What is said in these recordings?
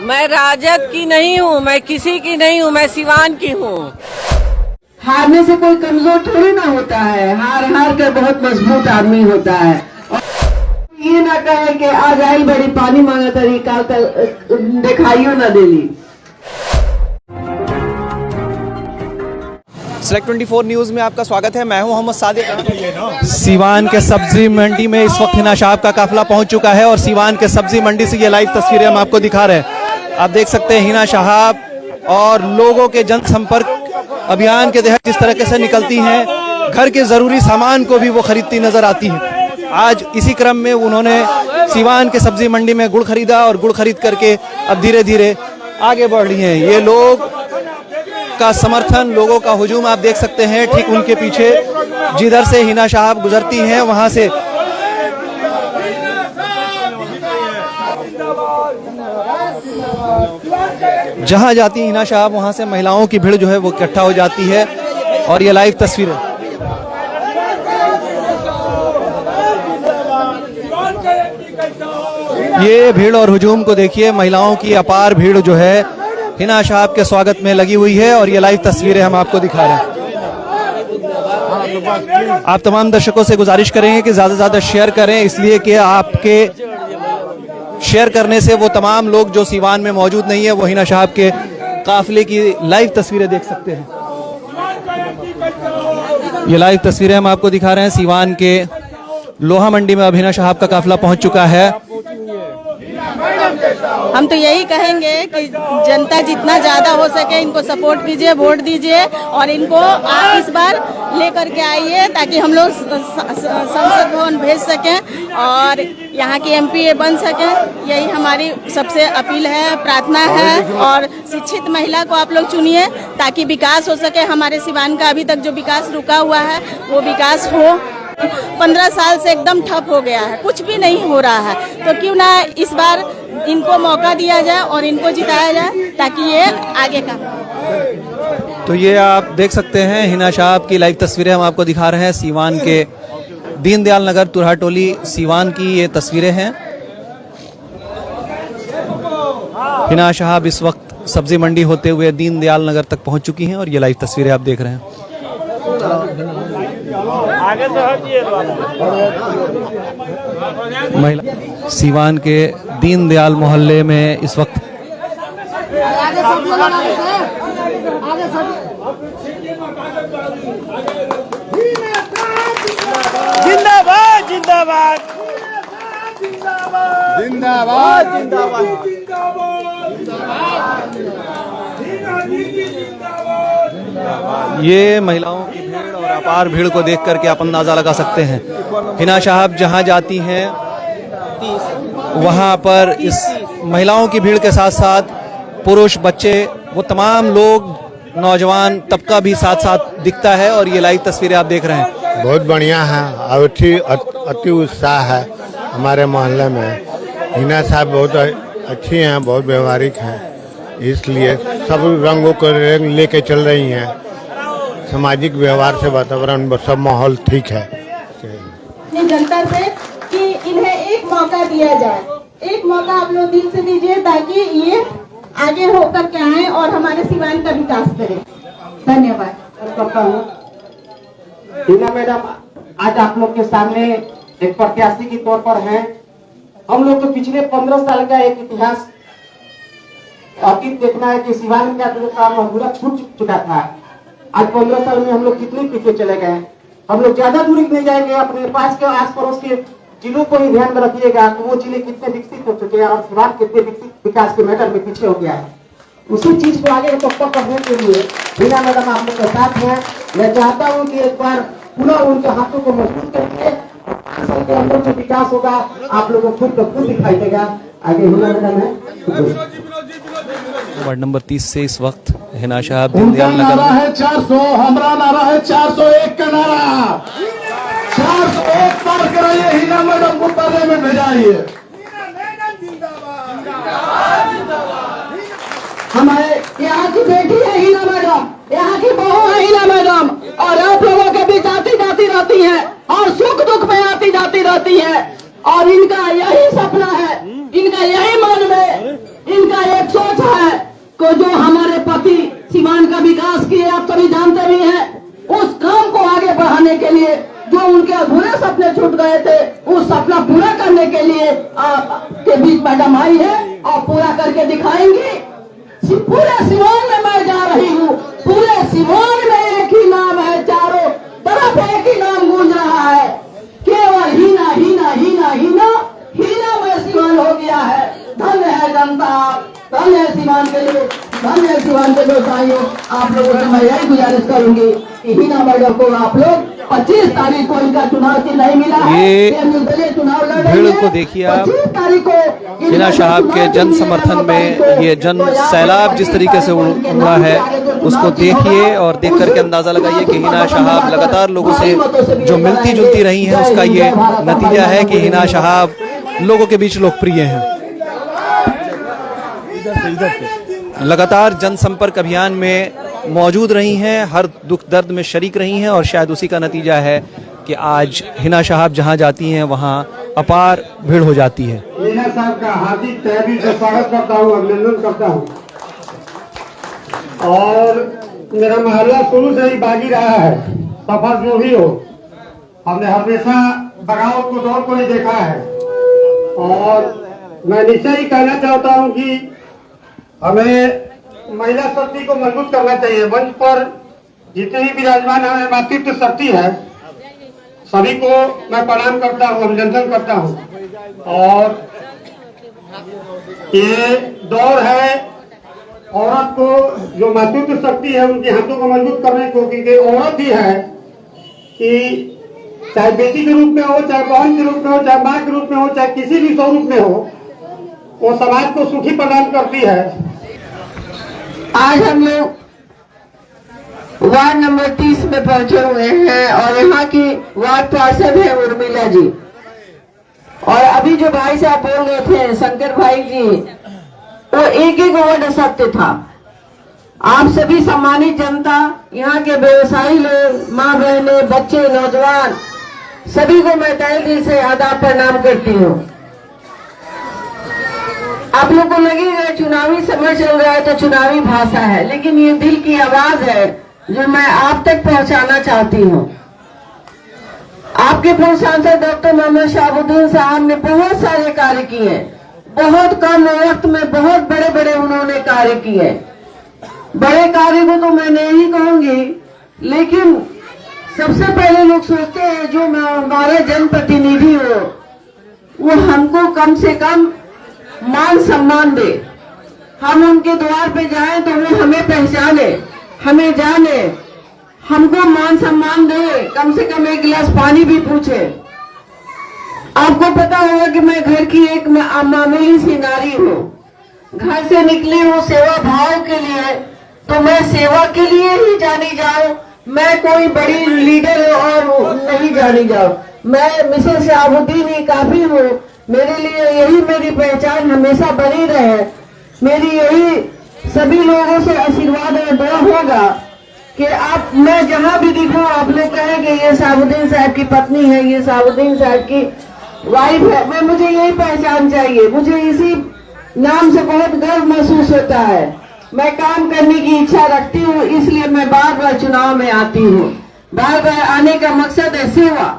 मैं राजद की नहीं हूँ, मैं किसी की नहीं हूँ, मैं सिवान की हूँ। हारने से कोई कमजोर थोड़ी ना होता है, हार हार कर बहुत मजबूत आदमी होता है। और ये ना कहे कि आज आई बड़ी पानी मांगा तरी काल तक दिखाइयो ना देली। सेलेक्ट 24 न्यूज़ में आपका स्वागत है। मैं हूं मोहम्मद सादिक। सीवान के सब्जी मंडी में इस वक्त हिना शहाब का काफिला पहुंच चुका है और सीवान के सब्जी मंडी से ये लाइव तस्वीरें हम आपको दिखा रहे हैं। आप देख सकते हैं हिना शहाब और लोगों के जनसंपर्क अभियान के तहत जिस तरीके से निकलती हैं, घर के ज़रूरी सामान को भी वो खरीदती नजर आती हैं। आज इसी क्रम में उन्होंने सीवान के सब्जी मंडी में गुड़ खरीदा और गुड़ खरीद करके अब धीरे धीरे आगे बढ़ रही हैं। ये लोग का समर्थन, लोगों का हुजूम आप देख सकते हैं। ठीक उनके पीछे जिधर से हिना शहाब गुजरती हैं वहां से जहां जाती हिना शहाब वहां से महिलाओं की भीड़ जो है वो इकट्ठा हो जाती है। और ये लाइव तस्वीर है। ये भीड़ और हुजूम को देखिए, महिलाओं की अपार भीड़ जो है हिना शहाब के स्वागत में लगी हुई है और ये लाइव तस्वीरें हम आपको दिखा रहे हैं। आप तमाम दर्शकों से गुजारिश करेंगे कि ज्यादा से ज्यादा शेयर करें, इसलिए कि आपके शेयर करने से वो तमाम लोग जो सीवान में मौजूद नहीं है वो हिना शहाब के काफिले की लाइव तस्वीरें देख सकते हैं। ये लाइव तस्वीरें हम आपको दिखा रहे हैं। सीवान के लोहा मंडी में अब हिना शहाब का काफिला पहुंच चुका है। हम तो यही कहेंगे कि जनता जितना ज्यादा हो सके इनको सपोर्ट कीजिए, वोट दीजिए और इनको आप इस बार लेकर के आइए ताकि हम लोग संसद भवन भेज सकें और यहाँ की एमपी बन सकें। यही हमारी सबसे अपील है, प्रार्थना है। और शिक्षित महिला को आप लोग चुनिए ताकि विकास हो सके। हमारे सिवान का अभी तक जो विकास रुका हुआ है वो विकास हो। 15 साल से एकदम ठप हो गया है, कुछ भी नहीं हो रहा है। तो क्यों ना इस बार इनको मौका दिया जाए और इनको जिताया जाए ताकि ये आगे का। तो ये आप देख सकते हैं हिना शहाब की लाइव तस्वीरें हम आपको दिखा रहे हैं। सीवान के दीनदयाल नगर तुरहा टोली सीवान की ये तस्वीरें हैं। हिना शहाब इस वक्त सब्जी मंडी होते हुए दीनदयाल नगर तक पहुंच चुकी हैं और ये लाइव तस्वीरें आप देख रहे हैं। महिला सीवान के दीनदयाल मोहल्ले में इस वक्त जिंदाबाद जिंदाबाद जिंदाबाद जिंदाबाद। ये महिलाओं की भीड़ और अपार भीड़ को देख करके आप अंदाजा लगा सकते हैं। हिना शहाब जहां जाती हैं वहां पर इस महिलाओं की भीड़ के साथ साथ पुरुष, बच्चे, वो तमाम लोग, नौजवान तबका भी साथ साथ दिखता है और ये लाइव तस्वीरें आप देख रहे हैं। बहुत बढ़िया है, अति उत्साह है हमारे मोहल्ले में। हिना साहब बहुत अच्छी हैं, बहुत व्यवहारिक हैं, इसलिए सब रंगों को लेके चल रही हैं। सामाजिक व्यवहार से वातावरण सब माहौल ठीक है। जनता से कि इन्हें एक मौका दिया जाए, एक मौका आप लोग दिल से दीजिए ताकि ये आगे होकर के आए और हमारे सिवान का विकास करें। धन्यवाद करता हूँ। हिना मैडम आज आप लोग के सामने एक प्रत्याशी के तौर पर हैं। हम लोग तो पिछले 15 साल का एक इतिहास अतीत देखना है कि सिवान का जो काम पूरा छूट चुका था। आज 15 साल में हम लोग कितने पीछे चले गए। हम लोग ज्यादा दूरी नहीं जाएंगे, अपने पास के आस पड़ोस के जिलों को ही ध्यान में रखिएगा तो वो जिले कितने विकसित हो चुके हैं और सिवान कितने विकसित विकास के मैटर में पीछे हो गया है। उसी चीज को आगे तक करने के लिए हिना मैडम आप लोग के साथ है। मैं चाहता हूँ कि एक बार पुनः उनके हाथों को मजबूत करके के अंदर जो विकास होगा आप लोगों को खुद दिखाई देगा। आगे हिना मैडम है। वार्ड नंबर 30 से इस वक्त हिना शहाब दीनदयाल नगर है 400, हमारा नारा है 401 का नारा। 401 पार कराइए, हिना मैडम को पार्लियामेंट भेजाइए। हमारे यहाँ की बेटी है हिना मैडम, यहाँ की बहू है हिना मैडम और आप लोगों के बीच आती जाती रहती है और सुख दुख में आती जाती रहती है और इनका यही सपना है, इनका यही मन में, इनका विकास किए आप सभी जानते भी हैं। उस काम को आगे बढ़ाने के लिए जो उनके अधूरे सपने छूट गए थे, उस सपना पूरा करने के लिए आपके बीच मैडम आई है और पूरा करके दिखाएंगी। पूरे सिवान में मैं जा रही हूँ, पूरे सिवान में एक ही नाम है, चारों तरफ एक ही नाम गूंज रहा है, केवल हीना हीना हीना हीना हीना में सिवान हो गया है। धन्य है जनता, धन्य है सिवान के लोग, धन्य है सिवान के व्यवसायियों। आप लोगों से मैं यही गुजारिश करूंगी कि हीना मैडम को आप लोग 25 तारीख को इनका चुनाव चिन्ह नहीं मिला है, ये निर्दलीय चुनाव लड़ भीड़ को देखिए आप। 25 तारीख को हिना साहब के जन समर्थन में ये जन सैलाब जिस तरीके से उमड़ा है, उसको देखिए और देख करके अंदाजा लगाइए कि हिना साहब लगातार लोगों से जो मिलती जुलती रही हैं, उसका ये नतीजा है कि हिना साहब लोगों के बीच लोकप्रिय हैं। लगातार जनसंपर्क अभियान में मौजूद रही हैं, हर दुख दर्द में शरीक रही हैं और शायद उसी का नतीजा है कि आज हिना साहब जहां जाती हैं वहां अपार भीड़ हो जाती है। हिना साहब का हार्दिक तहे से स्वागत करता हूँ, अभिनंदन करता हूँ। और मेरा मोहल्ला शुरू से ही बागी रहा है, सफर जो भी हो, हमने हमेशा बगावत को दौर को ही देखा है। और मैं निश्चय ही कहना चाहता हूँ कि हमें महिला शक्ति को मजबूत करना चाहिए। मंच पर जितने भी विराजमान है मातृत्व शक्ति है, सभी को मैं प्रणाम करता हूँ, अभिनंदन करता हूँ। और ये दौर है औरत को, जो मातृत्व शक्ति है उनके हाथों को मजबूत करने को, क्योंकि औरत ही है कि चाहे बेटी के रूप में हो, चाहे बहन के रूप में हो, चाहे माँ के रूप में हो, चाहे किसी भी स्वरूप में हो, वो समाज को सुखी प्रदान करती है। आज हम लोग वार्ड नंबर 30 में पहुंचे हुए हैं और यहाँ की वार्ड पार्षद है उर्मिला जी। और अभी जो भाई साहब बोल रहे थे शंकर भाई जी, वो एक एक वर्ड सत्य था। आप सभी सम्मानित जनता, यहाँ के व्यवसायी लोग, माँ बहने, बच्चे, नौजवान, सभी को मैं तहे दिल से आदाब प्रणाम करती हूँ। आप लोग को लगेगा चुनावी समय चल रहा है तो चुनावी भाषा है, लेकिन ये दिल की आवाज है जो मैं आप तक पहुंचाना चाहती हूँ। आपके पूर्व सांसद डॉक्टर मोहम्मद शहाबुद्दीन साहब ने बहुत सारे कार्य किए, बहुत कम वक्त में बहुत बड़े बड़े उन्होंने कार्य किए। बड़े कार्य को तो मैं नहीं कहूंगी, लेकिन सबसे पहले लोग सोचते हैं जो हमारा जनप्रतिनिधि हो वो हमको कम से कम मान सम्मान दे। हम उनके द्वार पे जाएं तो वो हमें पहचाने, हमें जाने, हमको मान सम्मान दे, कम से कम एक गिलास पानी भी पूछे। आपको पता होगा कि मैं घर की एक मामूली सी नारी हूँ, घर से निकली हूँ सेवा भाव के लिए, तो मैं सेवा के लिए ही जानी जाऊं, मैं कोई बड़ी लीडर और नहीं जानी जाऊं। मैं मिसेस शहाबुद्दीन ही काफी हूँ, मेरे लिए यही मेरी पहचान हमेशा बनी रहे। मेरी यही सभी लोगों से आशीर्वाद और दुआ होगा कि आप, मैं जहाँ भी दिखूं आप लोग कहेंगे ये शहाबुद्दीन साहब की पत्नी है, ये शहाबुद्दीन साहब की वाइफ है। मैं, मुझे यही पहचान चाहिए, मुझे इसी नाम से बहुत गर्व महसूस होता है। मैं काम करने की इच्छा रखती हूँ, इसलिए मैं बार बार चुनाव में आती हूँ। बार बार आने का मकसद है सेवा।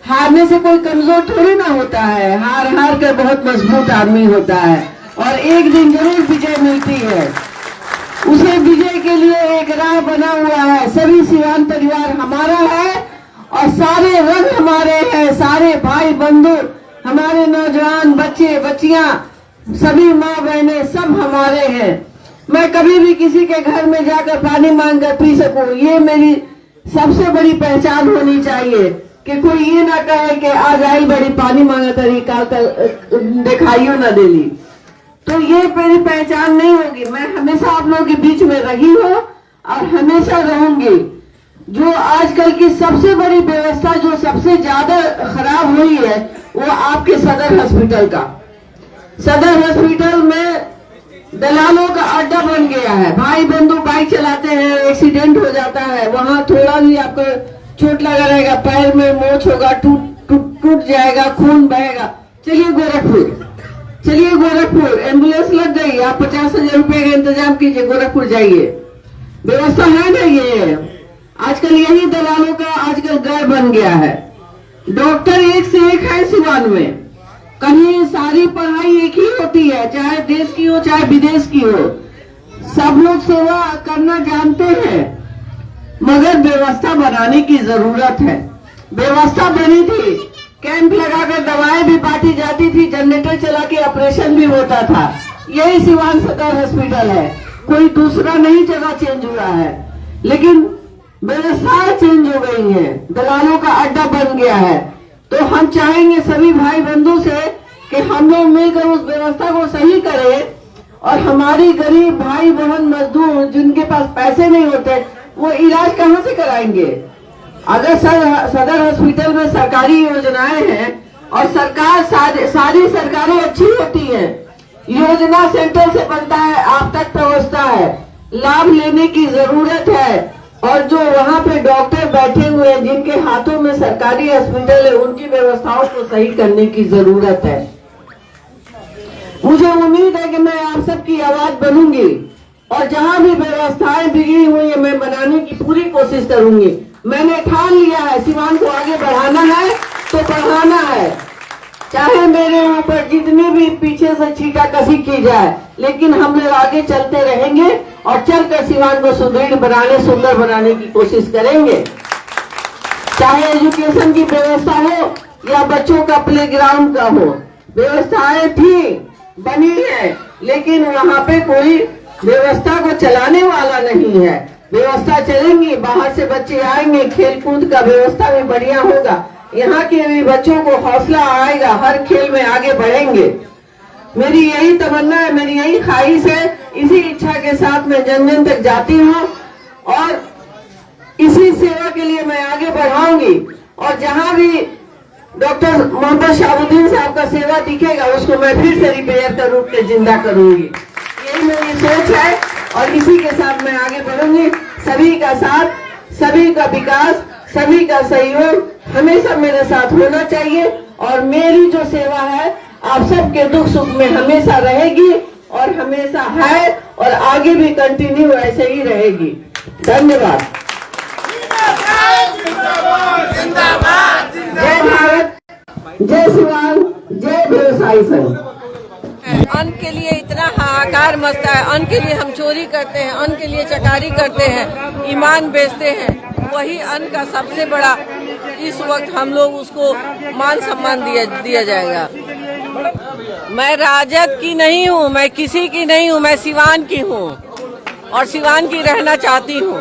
हारने से कोई कमजोर थोड़ी ना होता है, हार हार कर बहुत मजबूत आदमी होता है और एक दिन जरूर विजय मिलती है। उसे विजय के लिए एक राह बना हुआ है। सभी सिवान परिवार हमारा है और सारे रंग हमारे हैं, सारे भाई बंधु हमारे, नौजवान, बच्चे बच्चियां, सभी माँ बहने सब हमारे हैं। मैं कभी भी किसी के घर में जाकर पानी मांग कर पी सकूं, ये मेरी सबसे बड़ी पहचान होनी चाहिए कि कोई ये ना कहे कि आज आई बड़ी पानी मांगा तरी काल दिखाइयो ना देली। तो ये मेरी पहचान नहीं होगी। मैं हमेशा आप लोगों के बीच में रही हूँ और हमेशा रहूंगी। जो आजकल की सबसे बड़ी व्यवस्था जो सबसे ज्यादा खराब हुई है वो आपके सदर हॉस्पिटल का। सदर हॉस्पिटल में दलालों का अड्डा बन गया है। भाई बंधु बाइक चलाते हैं, एक्सीडेंट हो जाता है, वहां थोड़ा भी आपको चोट लगा रहेगा, पैर में मोच होगा, टूट जाएगा, खून बहेगा, चलिए गोरखपुर, एम्बुलेंस लग गई, आप 50,000 रुपए का इंतजाम कीजिए, गोरखपुर जाइए। व्यवस्था है ना। ये आजकल यही दलालों का आजकल गढ़ बन गया है। डॉक्टर एक से एक है सिवान में, कहीं सारी पढ़ाई एक ही होती है, चाहे देश की हो चाहे विदेश की हो, सब लोग सेवा करना जानते हैं, मगर व्यवस्था बनाने की जरूरत है। व्यवस्था बनी थी, कैंप लगाकर दवाएं भी बांटी जाती थी, जनरेटर चला के ऑपरेशन भी होता था। यही सिवान सदर हॉस्पिटल है, कोई दूसरा नहीं जगह चेंज हुआ है, लेकिन व्यवस्था चेंज हो गई है, दलालों का अड्डा बन गया है। तो हम चाहेंगे सभी भाई बंधु से कि हम लोग मिलकर उस व्यवस्था को सही करें, और हमारी गरीब भाई बहन मजदूर जिनके पास पैसे नहीं होते वो इलाज कहाँ से कराएंगे। अगर सदर हॉस्पिटल में सरकारी योजनाएं हैं और सरकार सारी सरकारें अच्छी होती है, योजना सेंटर से बनता है, आप तक पहुंचता है, लाभ लेने की जरूरत है। और जो वहाँ पे डॉक्टर बैठे हुए हैं जिनके हाथों में सरकारी हॉस्पिटल है, उनकी व्यवस्थाओं को सही करने की जरूरत है। मुझे उम्मीद है कि मैं आप सबकी आवाज बनूंगी और जहाँ भी व्यवस्थाएं बिगड़ी हुई है मैं बनाने की पूरी कोशिश करूंगी। मैंने ठान लिया है सिवान को आगे बढ़ाना है तो बढ़ाना है, चाहे मेरे ऊपर जितनी भी पीछे से छींटाकशी की जाए, लेकिन हम लोग आगे चलते रहेंगे और चलकर सिवान को सुदृढ़ बनाने, सुंदर बनाने की कोशिश करेंगे। चाहे एजुकेशन की व्यवस्था हो या बच्चों का प्लेग्राउंड का हो, व्यवस्थाएं थी बनी है, लेकिन वहाँ पे कोई व्यवस्था को चलाने वाला नहीं है। व्यवस्था चलेंगी, बाहर से बच्चे आएंगे, खेल कूद का व्यवस्था भी बढ़िया होगा, यहाँ के भी बच्चों को हौसला आएगा, हर खेल में आगे बढ़ेंगे। मेरी यही तमन्ना है, मेरी यही ख्वाहिश है। इसी इच्छा के साथ मैं जन जन तक जाती हूँ और इसी सेवा के लिए मैं आगे बढ़ाऊंगी। और जहाँ भी डॉक्टर मोहम्मद शहाबुद्दीन साहब का सेवा दिखेगा उसको मैं फिर से रिपेयर का रूप में जिंदा करूंगी। यही मेरी सोच है और इसी के साथ मैं आगे बढ़ूंगी। सभी का साथ, सभी का विकास, सभी का सहयोग हमेशा मेरे साथ होना चाहिए और मेरी जो सेवा है आप सबके दुख सुख में हमेशा रहेगी और हमेशा है और आगे भी कंटिन्यू ऐसे ही रहेगी। धन्यवाद। जय भारत, जय सिवान, जय व्यवसायी संघ। अन्न के लिए इतना हाहाकार मचता है, अन्न के लिए हम चोरी करते हैं, अन्न के लिए चकारी करते हैं, ईमान बेचते हैं, वही अन्न का सबसे बड़ा इस वक्त हम लोग उसको मान सम्मान दिया जाएगा। मैं राजद की नहीं हूँ, मैं किसी की नहीं हूँ, मैं सिवान की हूँ और सिवान की रहना चाहती हूँ।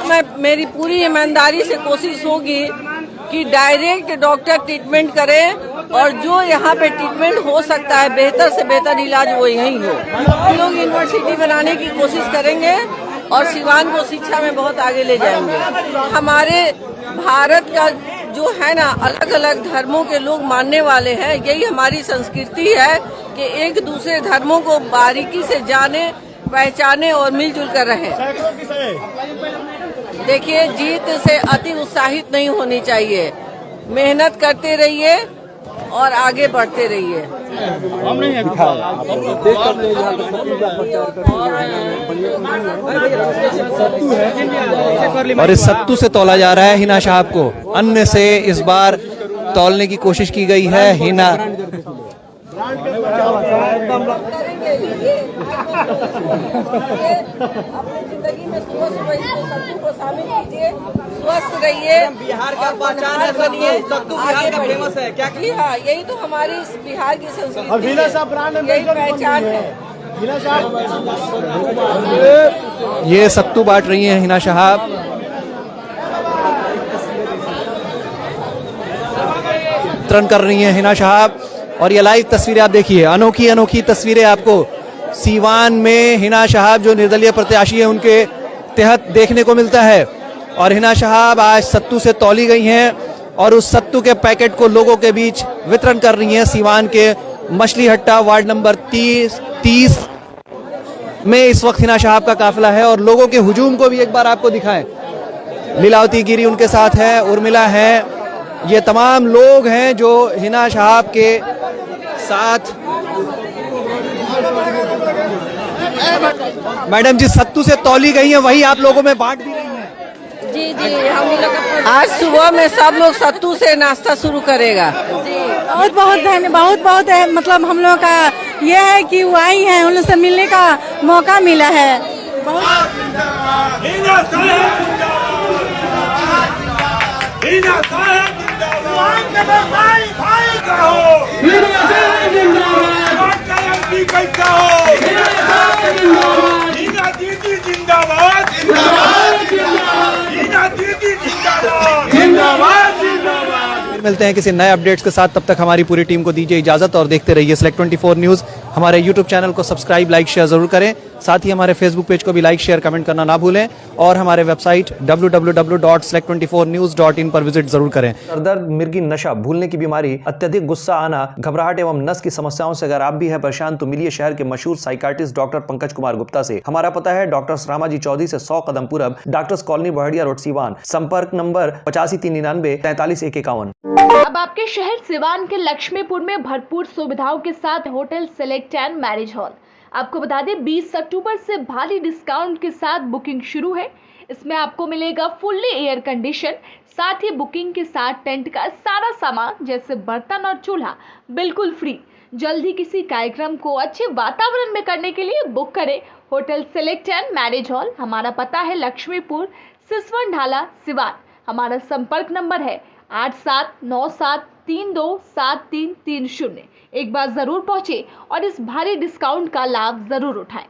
मैं मेरी पूरी ईमानदारी से कोशिश होगी कि डायरेक्ट डॉक्टर ट्रीटमेंट करें और जो यहाँ पे ट्रीटमेंट हो सकता है बेहतर से बेहतर इलाज वो यहीं हो। हम लोग यूनिवर्सिटी बनाने की कोशिश करेंगे और सिवान को शिक्षा में बहुत आगे ले जाएंगे। हमारे भारत का जो है ना अलग अलग धर्मों के लोग मानने वाले हैं, यही हमारी संस्कृति है कि एक दूसरे धर्मों को बारीकी से जाने, पहचाने और मिलजुल कर रहें। देखिए, जीत से अति उत्साहित नहीं होनी चाहिए, मेहनत करते रहिए और आगे बढ़ते रहिए। और इस सत्तू से तौला जा रहा है हिना साहब को, अन्न से इस बार तौलने की कोशिश की गई है। हिना अपनी जिंदगी में सुबह सुबह इसको सत्तू को शामिल कीजिए, स्वस्थ रहिए। बिहार का पहचान है सत्तू, सत्तू बिहार का फेमस है क्या? जी हाँ, यही तो हमारी बिहार की संस्कृति है, यही पहचान है। ये सत्तू बांट रही हैं हिना साहब। वितरण कर रही हैं हिना साहब और ये लाइव तस्वीरें आप देखिए, अनोखी अनोखी तस्वीरें आपको सीवान में हिना साहब जो निर्दलीय प्रत्याशी है उनके तहत देखने को मिलता है। और हिना साहब आज सत्तू से तौली गई हैं और उस सत्तू के पैकेट को लोगों के बीच वितरण कर रही हैं। सीवान के मछली हट्टा वार्ड नंबर 30 में इस वक्त हिना साहब का काफिला है और लोगों के हुजूम को भी एक बार आपको दिखाएं। लीलावती गिरी उनके साथ है, उर्मिला है, ये तमाम लोग हैं जो हिना साहब के साथ मैडम जी सत्तू से तौली गई है, वही आप लोगों में बांट भी रही हैं। जी जी, हम लोग आज सुबह में सब लोग सत्तू से नाश्ता शुरू करेगा। बहुत बहुत धन्यवाद, बहुत मतलब हम लोग का ये है कि वो आई है, उन लोग से मिलने का मौका मिला है। मिलते हैं किसी नए अपडेट्स के साथ, तब तक हमारी पूरी टीम को दीजिए इजाजत और देखते रहिए Select24 न्यूज़। हमारे यूट्यूब चैनल को सब्सक्राइब, लाइक, शेयर जरूर करें। साथ ही हमारे फेसबुक पेज को भी लाइक, शेयर, कमेंट करना ना भूलें और हमारे वेबसाइट www.select24news.in पर विजिट जरूर करें। दर्द, मिर्गी, नशा, भूलने की बीमारी, अत्यधिक गुस्सा आना, घबराहट एवं नस की समस्याओं से अगर आप भी हैं परेशान तो मिलिए शहर के मशहूर साइकाट्रिस्ट डॉक्टर पंकज कुमार गुप्ता से। हमारा पता है डॉक्टर रामाजी चौधरी से 100 कदम पूरब, doctors colony, Bahadiya road, Siwan. संपर्क नंबर 85 399 43 151। अब आपके शहर सिवान के लक्ष्मीपुर में भरपूर सुविधाओं के साथ hotel select and marriage hall. आपको बता दें 20 अक्टूबर से भारी डिस्काउंट के साथ बुकिंग शुरू है। इसमें आपको मिलेगा फुल्ली एयर कंडीशन, साथ ही बुकिंग के साथ टेंट का सारा सामान जैसे बर्तन और चूल्हा बिल्कुल फ्री। जल्द ही किसी कार्यक्रम को अच्छे वातावरण में करने के लिए बुक करें hotel select and marriage hall. हमारा पता है लक्ष्मीपुर, सिसवन ढाला, सिवान। हमारा संपर्क नंबर है 8797327330। एक बार जरूर पहुंचे और इस भारी डिस्काउंट का लाभ जरूर उठाएं।